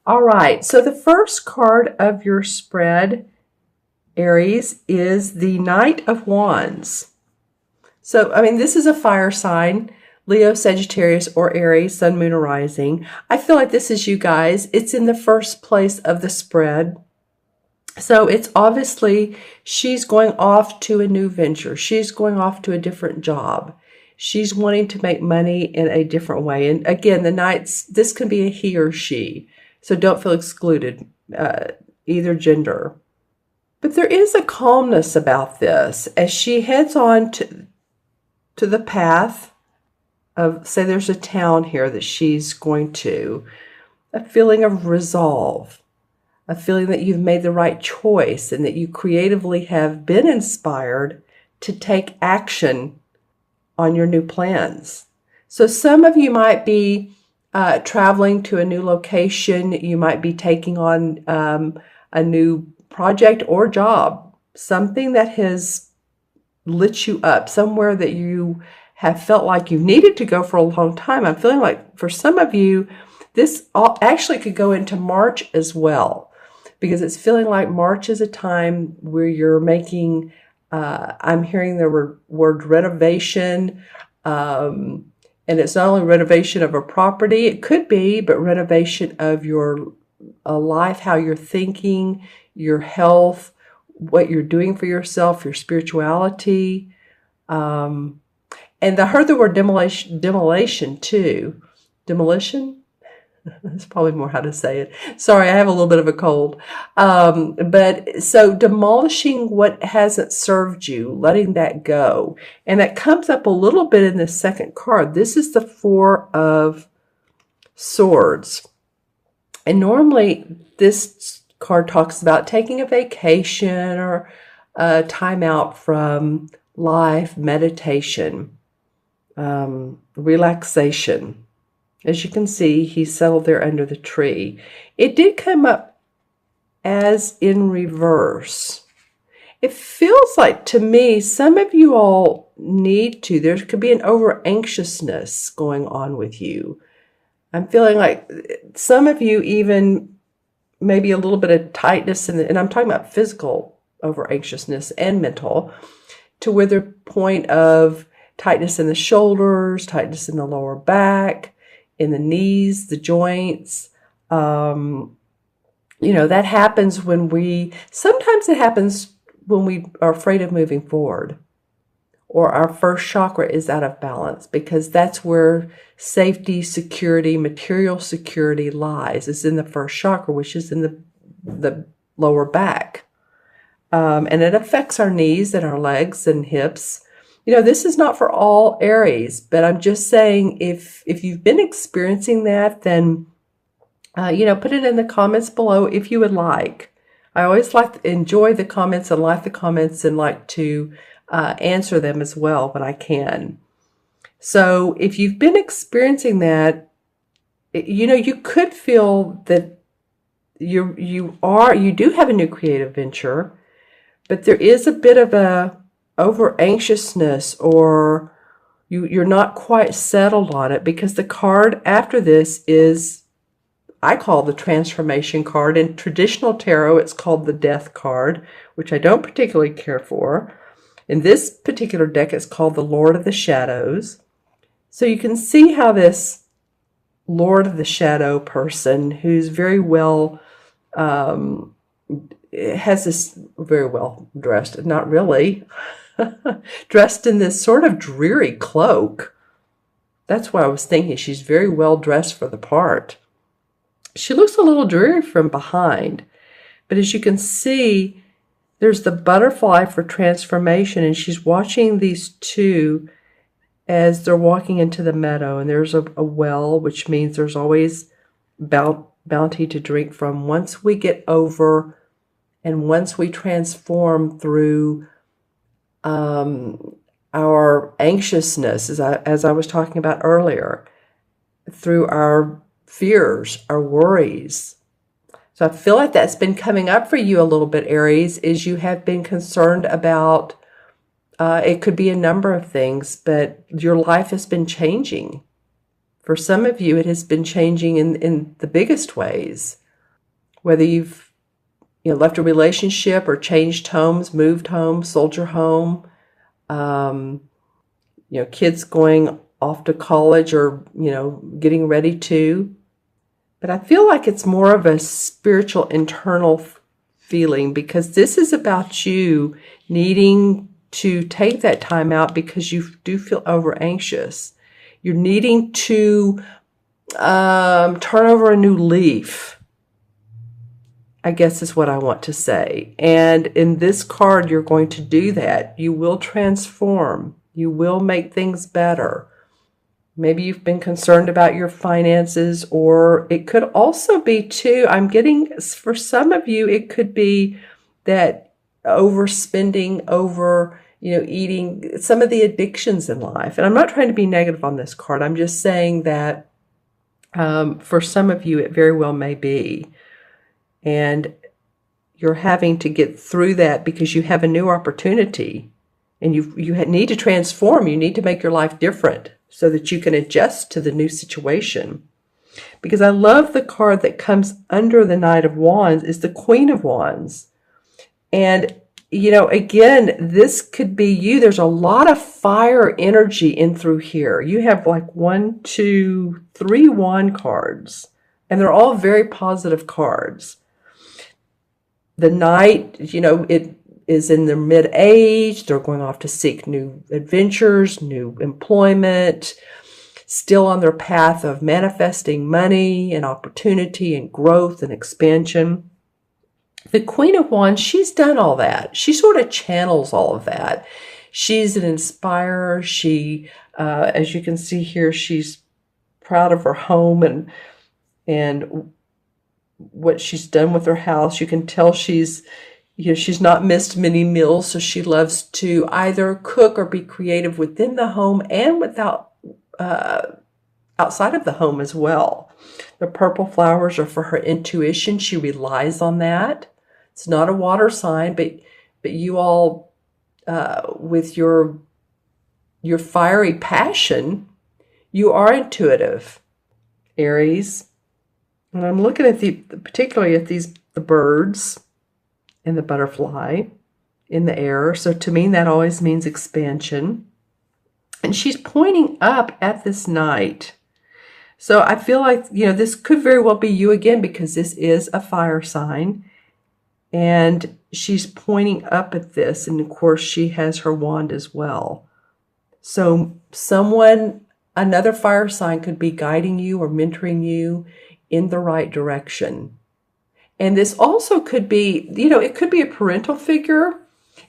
All right, so the first card of your spread, Aries, is the Knight of Wands. So, I mean, this is a fire sign, Leo, Sagittarius, or Aries, Sun, Moon, or Rising. I feel like this is you guys. It's in the first place of the spread. So it's obviously she's going off to a new venture. She's going off to a different job. She's wanting to make money in a different way. And again, the Knights, this can be a he or she. So don't feel excluded, either gender. But there is a calmness about this as she heads on to the path of, say there's a town here that she's going to, a feeling of resolve, a feeling that you've made the right choice and that you creatively have been inspired to take action on your new plans. So some of you might be traveling to a new location. You might be taking on a new project or job, something that has lit you up, somewhere that you have felt like you needed to go for a long time. I'm feeling like for some of you, this actually could go into March as well, because it's feeling like March is a time where you're making, I'm hearing the word renovation, and it's not only renovation of a property, it could be, but renovation of your life, how you're thinking, your health, what you're doing for yourself, your spirituality. And I heard the word demolition too. Demolition? That's probably more how to say it. Sorry, I have a little bit of a cold. But so demolishing what hasn't served you, letting that go. And that comes up a little bit in the second card. This is the Four of Swords. And normally this card talks about taking a vacation or a time out from life, meditation, relaxation. As you can see, he settled there under the tree. It did come up as in reverse. It feels like, to me, some of you all need to, there could be an over-anxiousness going on with you. I'm feeling like some of you even maybe a little bit of tightness, and I'm talking about physical over-anxiousness and mental, to where the point of tightness in the shoulders, tightness in the lower back, in the knees, the joints. You know, that happens sometimes it happens when we are afraid of moving forward, or our first chakra is out of balance, because that's where safety, security, material security lies. It's in the first chakra, which is in the lower back. And it affects our knees and our legs and hips. You know, this is not for all Aries, but I'm just saying if you've been experiencing that, then, you know, put it in the comments below if you would like. I always enjoy the comments and like the comments and like to answer them as well when I can. So if you've been experiencing that, you know, you could feel that you do have a new creative venture, but there is a bit of a over anxiousness, or you're not quite settled on it, because the card after this is, I call the transformation card. In traditional tarot, it's called the death card, which I don't particularly care for. In this particular deck, it's called the Lord of the Shadows. So you can see how this Lord of the Shadow person, who's very well, has this very well dressed, not really, dressed in this sort of dreary cloak. That's why I was thinking she's very well dressed for the part. She looks a little dreary from behind, but as you can see, there's the butterfly for transformation, and she's watching these two as they're walking into the meadow, and there's a well, which means there's always bounty to drink from once we get over and once we transform through our anxiousness, as I was talking about earlier, through our fears, our worries. So I feel like that's been coming up for you a little bit, Aries, is you have been concerned about, it could be a number of things, but your life has been changing. For some of you, it has been changing in the biggest ways. whether you've left a relationship or changed homes, moved home, sold your home, um, kids going off to college or, getting ready to. But I feel like it's more of a spiritual internal feeling, because this is about you needing to take that time out because you do feel over anxious. You're needing to turn over a new leaf, I guess is what I want to say. And in this card, you're going to do that. You will transform. You will make things better. Maybe you've been concerned about your finances, or it could also be too, I'm getting, for some of you, it could be that overspending, eating, some of the addictions in life. And I'm not trying to be negative on this card. I'm just saying that for some of you, it very well may be. And you're having to get through that because you have a new opportunity, and you need to transform. You need to make your life different so that you can adjust to the new situation. Because I love the card that comes under the Knight of Wands is the Queen of Wands. And, again, this could be you. There's a lot of fire energy in through here. You have like 1, 2, 3 wand cards, and they're all very positive cards. The Knight, it is in their mid-age. They're going off to seek new adventures, new employment, still on their path of manifesting money and opportunity and growth and expansion. The Queen of Wands, she's done all that. She sort of channels all of that. She's an inspirer. She, as you can see here, she's proud of her home and what she's done with her house. You can tell she's not missed many meals, so she loves to either cook or be creative within the home and outside of the home as well. The purple flowers are for her intuition. She relies on that. It's not a water sign, but you all, with your fiery passion, you are intuitive, Aries. And I'm looking at particularly at the birds and the butterfly in the air. So to me, that always means expansion. And she's pointing up at this Knight. So I feel like, this could very well be you again, because this is a fire sign. And she's pointing up at this. And of course, she has her wand as well. So another fire sign could be guiding you or mentoring you in the right direction. And this also could be, it could be a parental figure.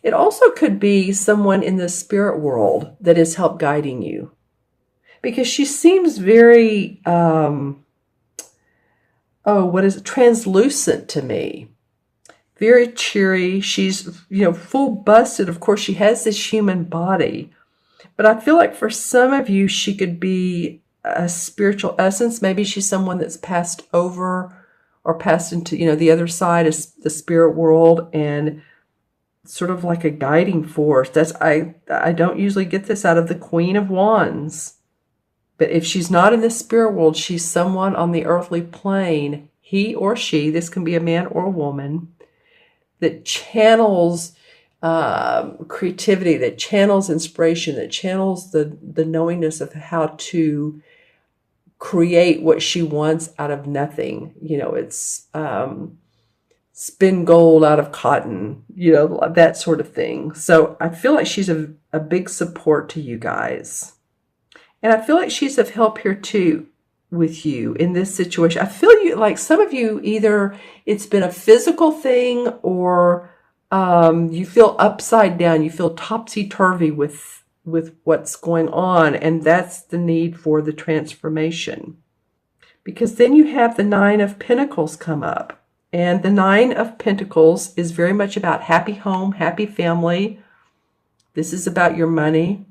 It also could be someone in the spirit world that is help guiding you. Because she seems very, translucent to me. Very cheery. She's, full busted. Of course, she has this human body. But I feel like for some of you, she could be a spiritual essence. Maybe she's someone that's passed over or passed into, the other side of the spirit world, and sort of like a guiding force. I don't usually get this out of the Queen of Wands. But if she's not in the spirit world, she's someone on the earthly plane, he or she, this can be a man or a woman, that channels creativity, that channels inspiration, that channels the knowingness of how to create what she wants out of nothing. It's spin gold out of cotton, that sort of thing. So I feel like she's a big support to you guys. And I feel like she's of help here too with you in this situation. I feel like some of you, either it's been a physical thing, or you feel upside down, you feel topsy-turvy with what's going on, and that's the need for the transformation. Because then you have the Nine of Pentacles come up, and the Nine of Pentacles is very much about happy home, happy family. This is about your money.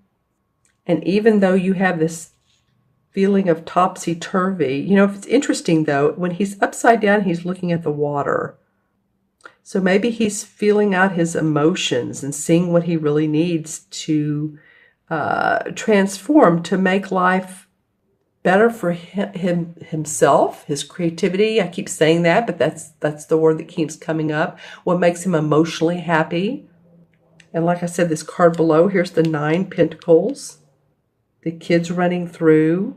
And even though you have this feeling of topsy-turvy, it's interesting though, when he's upside down, he's looking at the water. So maybe he's feeling out his emotions and seeing what he really needs to transform, to make life better for himself, his creativity. I keep saying that, but that's the word that keeps coming up. What makes him emotionally happy. And like I said, this card below, here's the 9 Pentacles. The kids running through.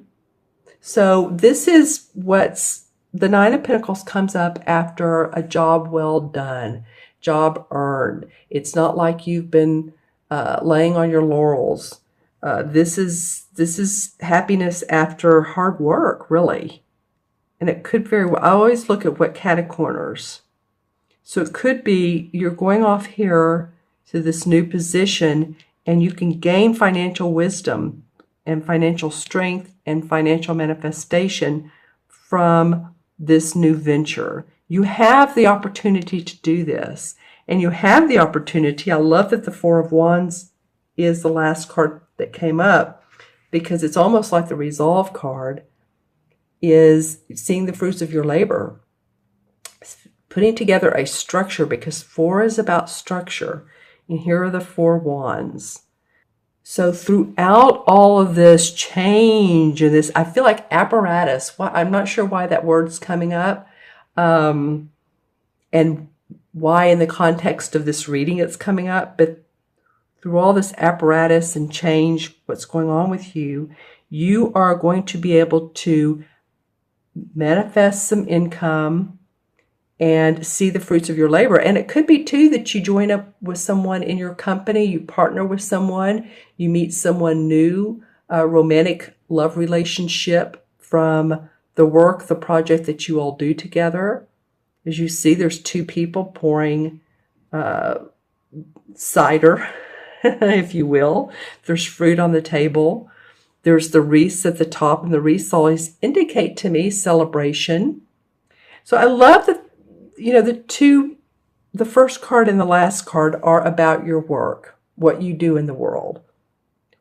So this is what's, the 9 of Pentacles comes up after a job well done, job earned. It's not like you've been laying on your laurels. This is happiness after hard work, really. And it could very well, I always look at what catacorners. So it could be you're going off here to this new position and you can gain financial wisdom and financial strength and financial manifestation from this new venture. You have the opportunity to do this. And you have the opportunity. I love that the 4 of Wands is the last card that came up, because it's almost like the resolve card is seeing the fruits of your labor, putting together a structure, because 4 is about structure. And here are the 4 wands. So throughout all of this change and this, I feel like apparatus, I'm not sure why that word's coming up, and why in the context of this reading it's coming up, but through all this apparatus and change, what's going on with you, you are going to be able to manifest some income and see the fruits of your labor. And it could be too that you join up with someone in your company, you partner with someone, you meet someone new, a romantic love relationship from the work, the project that you all do together. As you see, there's 2 people pouring cider, if you will. There's fruit on the table. There's the wreaths at the top, and the wreaths always indicate to me celebration. So I love that, you know, the first card and the last card are about your work, what you do in the world.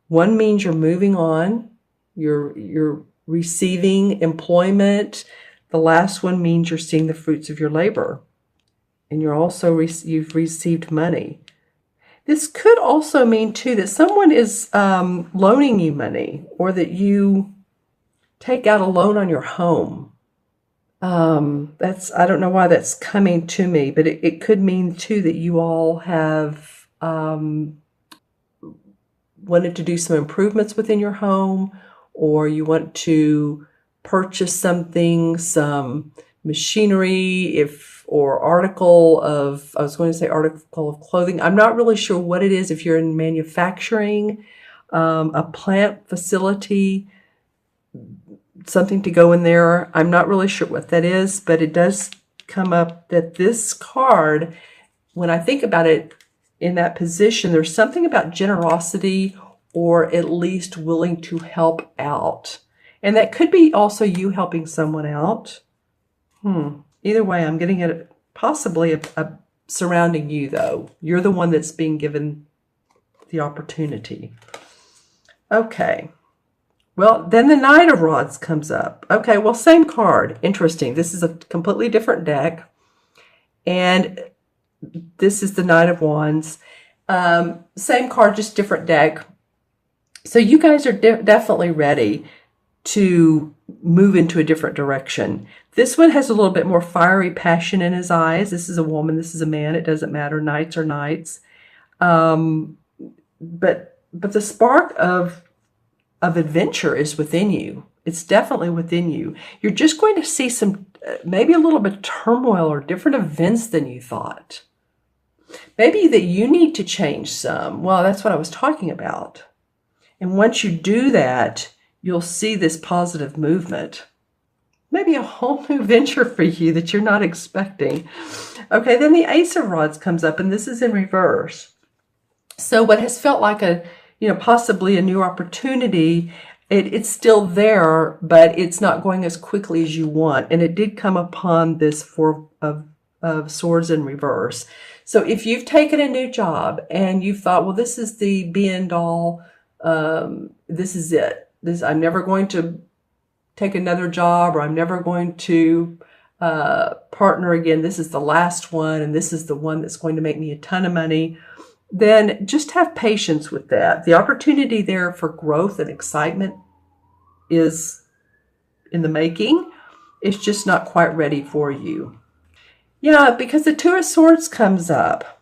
One means you're moving on, you're receiving employment. The last one means you're seeing the fruits of your labor, and you're also you've received money. This could also mean too that someone is loaning you money, or that you take out a loan on your home. I don't know why that's coming to me, but it could mean too that you all have wanted to do some improvements within your home, or you want to purchase something, some machinery, or article of, I was going to say article of clothing. I'm not really sure what it is. If you're in manufacturing, a plant facility, something to go in there. I'm not really sure what that is, but it does come up that this card, when I think about it in that position, there's something about generosity, or at least willing to help out. And that could be also you helping someone out. Either way, I'm getting it possibly a surrounding you, though. You're the one that's being given the opportunity. Okay. Well, then the Knight of Rods comes up. Okay, well, same card. Interesting. This is a completely different deck. And this is the Knight of Wands. Same card, just different deck. So you guys are definitely ready to move into a different direction. This one has a little bit more fiery passion in his eyes. This is a woman, this is a man. It doesn't matter. Knights are knights. But the spark of adventure is within you. It's definitely within you. You're just going to see some, maybe a little bit of turmoil or different events than you thought. Maybe that you need to change some. Well, that's what I was talking about. And once you do that, you'll see this positive movement. Maybe a whole new venture for you that you're not expecting. Okay, then the Ace of Rods comes up, and this is in reverse. So what has felt like a, possibly a new opportunity, it's still there, but it's not going as quickly as you want. And it did come upon this Four of Swords in reverse. So if you've taken a new job and you've thought, well, this is the be and all, this is it. I'm never going to take another job, or I'm never going to partner again. This is the last one, and this is the one that's going to make me a ton of money. Then just have patience with that. The opportunity there for growth and excitement is in the making. It's just not quite ready for you. Yeah, because the Two of Swords comes up.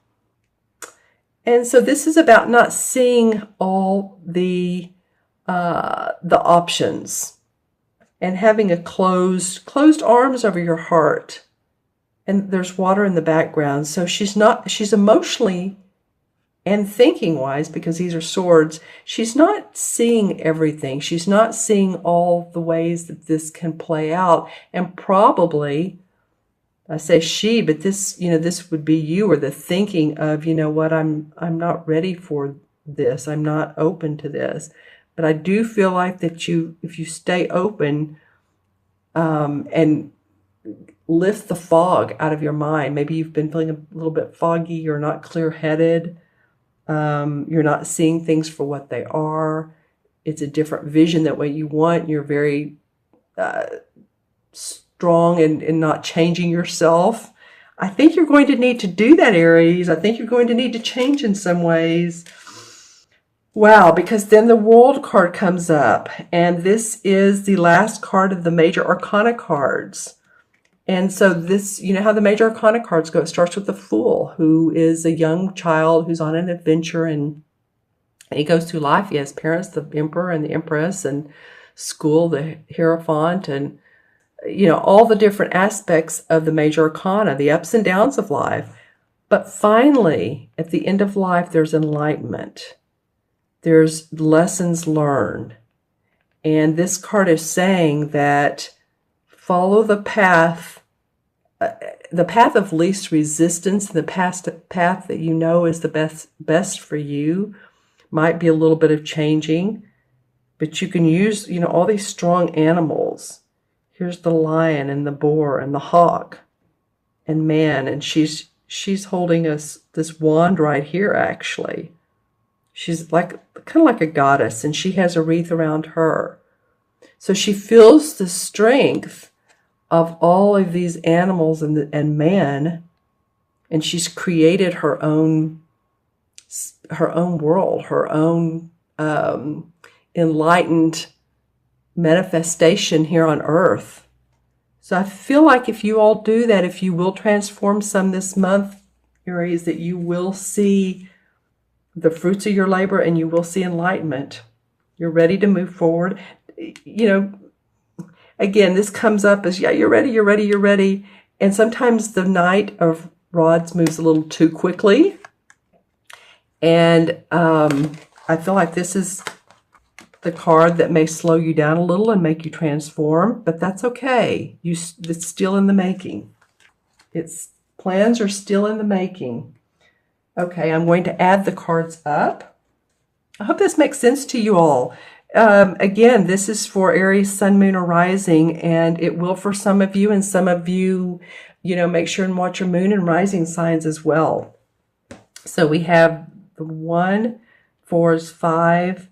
And so this is about not seeing all the options and having a closed arms over your heart. And there's water in the background. So she's emotionally and thinking wise, because these are swords, she's not seeing everything. She's not seeing all the ways that this can play out. And probably, I say she, but this would be you, or the thinking of, you know what, I'm not ready for this. I'm not open to this. But I do feel like that if you stay open and lift the fog out of your mind, maybe you've been feeling a little bit foggy, you're not clear-headed, you're not seeing things for what they are. It's a different vision that what you want. You're very strong and not changing yourself. I think you're going to need to do that, Aries. I think you're going to need to change in some ways. Wow, because then the World card comes up, and this is the last card of the Major Arcana cards. And so this, you know how the Major Arcana cards go. It starts with the Fool, who is a young child who's on an adventure, and he goes through life. He has parents, the Emperor and the Empress, and school, the Hierophant, and all the different aspects of the Major Arcana, the ups and downs of life. But finally, at the end of life, there's enlightenment. There's lessons learned. And this card is saying that follow the path of least resistance, the path that you know is the best for you. Might be a little bit of changing, but you can use, all these strong animals. Here's the lion and the boar and the hawk and man, and she's holding this wand right here, actually. She's kind of like a goddess, and she has a wreath around her. So she feels the strength of all of these animals and man, and she's created her own world, her own enlightened manifestation here on earth. So I feel like if you all do that, if you will transform some this month, Aries, that you will see the fruits of your labor and you will see enlightenment. You're ready to move forward. Again, this comes up as, yeah, you're ready, you're ready, you're ready. And sometimes the Knight of Rods moves a little too quickly. And I feel like this is the card that may slow you down a little and make you transform, but that's okay. It's still in the making. Plans are still in the making. Okay, I'm going to add the cards up. I hope this makes sense to you all. Again, this is for Aries, Sun, Moon, or Rising, and it will for some of you, and some of you, make sure and watch your Moon and Rising signs as well. So we have the 1, 4 is 5,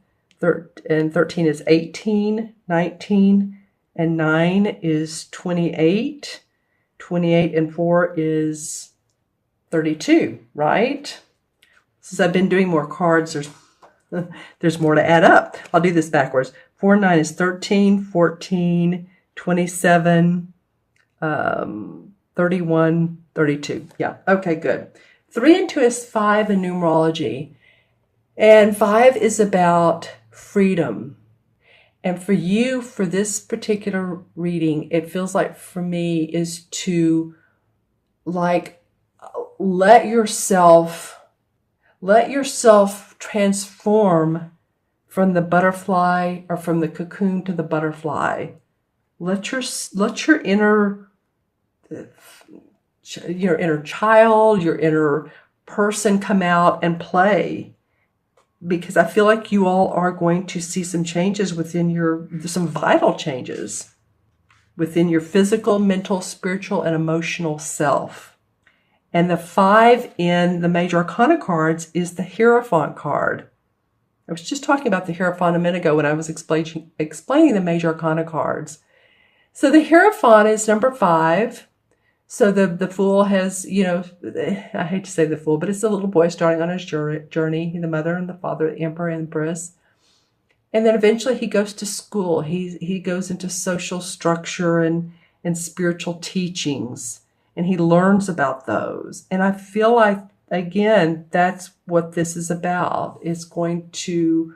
and 13 is 18, 19, and 9 is 28. 28 and 4 is 32, right? Since I've been doing more cards, there's more to add up. I'll do this backwards. 4 and 9 is 13, 14, 27, 31, 32. Yeah, okay, good. 3 and 2 is 5 in numerology. And 5 is about freedom. And for you, for this particular reading, it feels like for me is to let yourself transform from the butterfly, or from the cocoon to the butterfly. Let your inner child, your inner person come out and play. Because I feel like you all are going to see some changes some vital changes within your physical, mental, spiritual, and emotional self. And the 5 in the Major Arcana cards is the Hierophant card. I was just talking about the Hierophant a minute ago when I was explaining the Major Arcana cards. So the Hierophant is number 5. So the Fool has, I hate to say the Fool, but it's a little boy starting on his journey. The mother and the father, the Emperor and Empress. And then eventually he goes to school. He goes into social structure and spiritual teachings, and he learns about those. And I feel like, again, that's what this is about. It's going to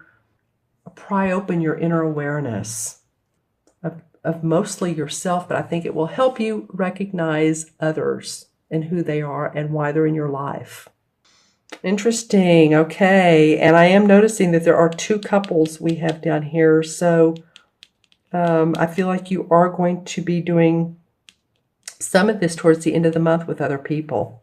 pry open your inner awareness of mostly yourself, but I think it will help you recognize others and who they are and why they're in your life. Interesting. Okay. And I am noticing that there are 2 couples we have down here. So I feel like you are going to be doing some of this towards the end of the month with other people.